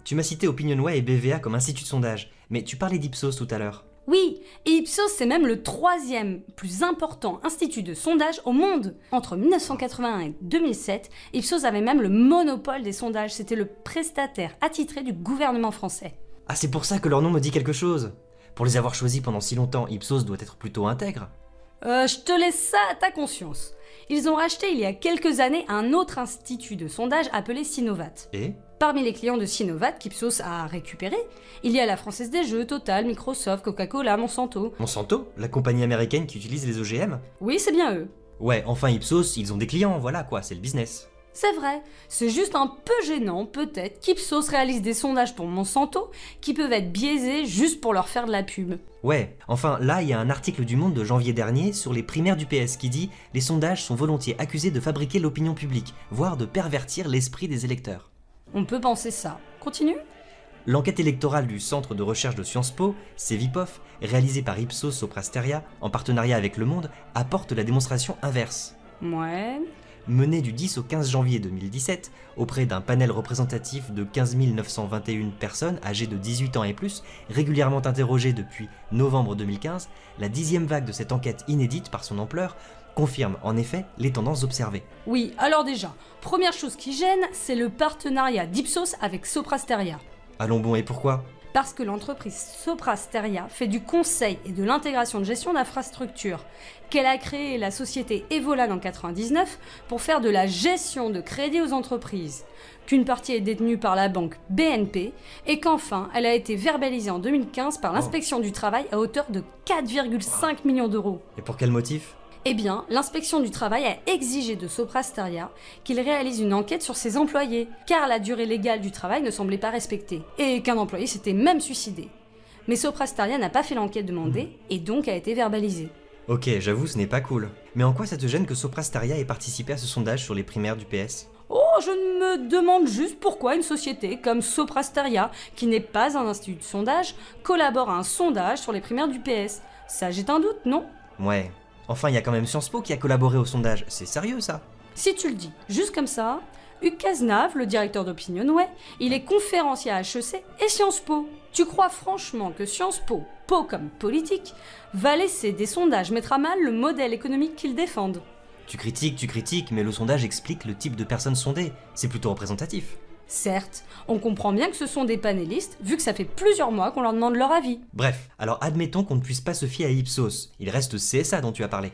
Tu m'as cité OpinionWay et BVA comme institut de sondage, mais tu parlais d'Ipsos tout à l'heure. Oui, et Ipsos c'est même le 3e plus important institut de sondage au monde. Entre 1981 et 2007, Ipsos avait même le monopole des sondages, c'était le prestataire attitré du gouvernement français. Ah, c'est pour ça que leur nom me dit quelque chose. Pour les avoir choisis pendant si longtemps, Ipsos doit être plutôt intègre. Je te laisse ça à ta conscience. Ils ont racheté il y a quelques années un autre institut de sondage appelé Sinovat. Et Parmi les clients de Sinovat qu'Ipsos a récupéré, il y a la Française des Jeux, Total, Microsoft, Coca-Cola, Monsanto. Monsanto, la compagnie américaine qui utilise les OGM? Oui, c'est bien eux. Ouais, enfin Ipsos, ils ont des clients, voilà quoi, c'est le business. C'est vrai, c'est juste un peu gênant peut-être qu'Ipsos réalise des sondages pour Monsanto qui peuvent être biaisés juste pour leur faire de la pub. Ouais, enfin là, il y a un article du Monde de janvier dernier sur les primaires du PS qui dit « Les sondages sont volontiers accusés de fabriquer l'opinion publique, voire de pervertir l'esprit des électeurs ». On peut penser ça. Continue. L'enquête électorale du Centre de recherche de Sciences Po, CEVIPOF, réalisée par Ipsos Soprasteria, en partenariat avec Le Monde, apporte la démonstration inverse. Ouais. Menée du 10 au 15 janvier 2017, auprès d'un panel représentatif de 15 921 personnes âgées de 18 ans et plus, régulièrement interrogées depuis novembre 2015, la 10e vague de cette enquête inédite par son ampleur confirme en effet les tendances observées. Oui, alors déjà, première chose qui gêne, c'est le partenariat d'Ipsos avec Soprasteria. Allons bon, et pourquoi? Parce que l'entreprise Soprasteria fait du conseil et de l'intégration de gestion d'infrastructures, qu'elle a créé la société Evolan en 1999 pour faire de la gestion de crédit aux entreprises, qu'une partie est détenue par la banque BNP et qu'enfin elle a été verbalisée en 2015 par l'inspection du travail à hauteur de 4,5 millions d'euros. Et pour quel motif? Eh bien, l'inspection du travail a exigé de Soprasteria qu'il réalise une enquête sur ses employés, car la durée légale du travail ne semblait pas respectée, et qu'un employé s'était même suicidé. Mais Soprasteria n'a pas fait l'enquête demandée, et donc a été verbalisée. Ok, j'avoue, ce n'est pas cool. Mais en quoi ça te gêne que Soprasteria ait participé à ce sondage sur les primaires du PS? Oh, je me demande juste pourquoi une société comme Soprasteria, qui n'est pas un institut de sondage, collabore à un sondage sur les primaires du PS. Ça jette un doute, non? Ouais. Enfin, il y a quand même Sciences Po qui a collaboré au sondage, c'est sérieux ça? Si tu le dis, juste comme ça, Hugues Cazenave, le directeur d'OpinionWay, il est conférencier à HEC et Sciences Po. Tu crois franchement que Sciences Po, Po comme politique, va laisser des sondages mettre à mal le modèle économique qu'ils défendent? Tu critiques, mais le sondage explique le type de personnes sondées, c'est plutôt représentatif. Certes, on comprend bien que ce sont des panélistes, vu que ça fait plusieurs mois qu'on leur demande leur avis. Bref, alors admettons qu'on ne puisse pas se fier à Ipsos, il reste CSA dont tu as parlé.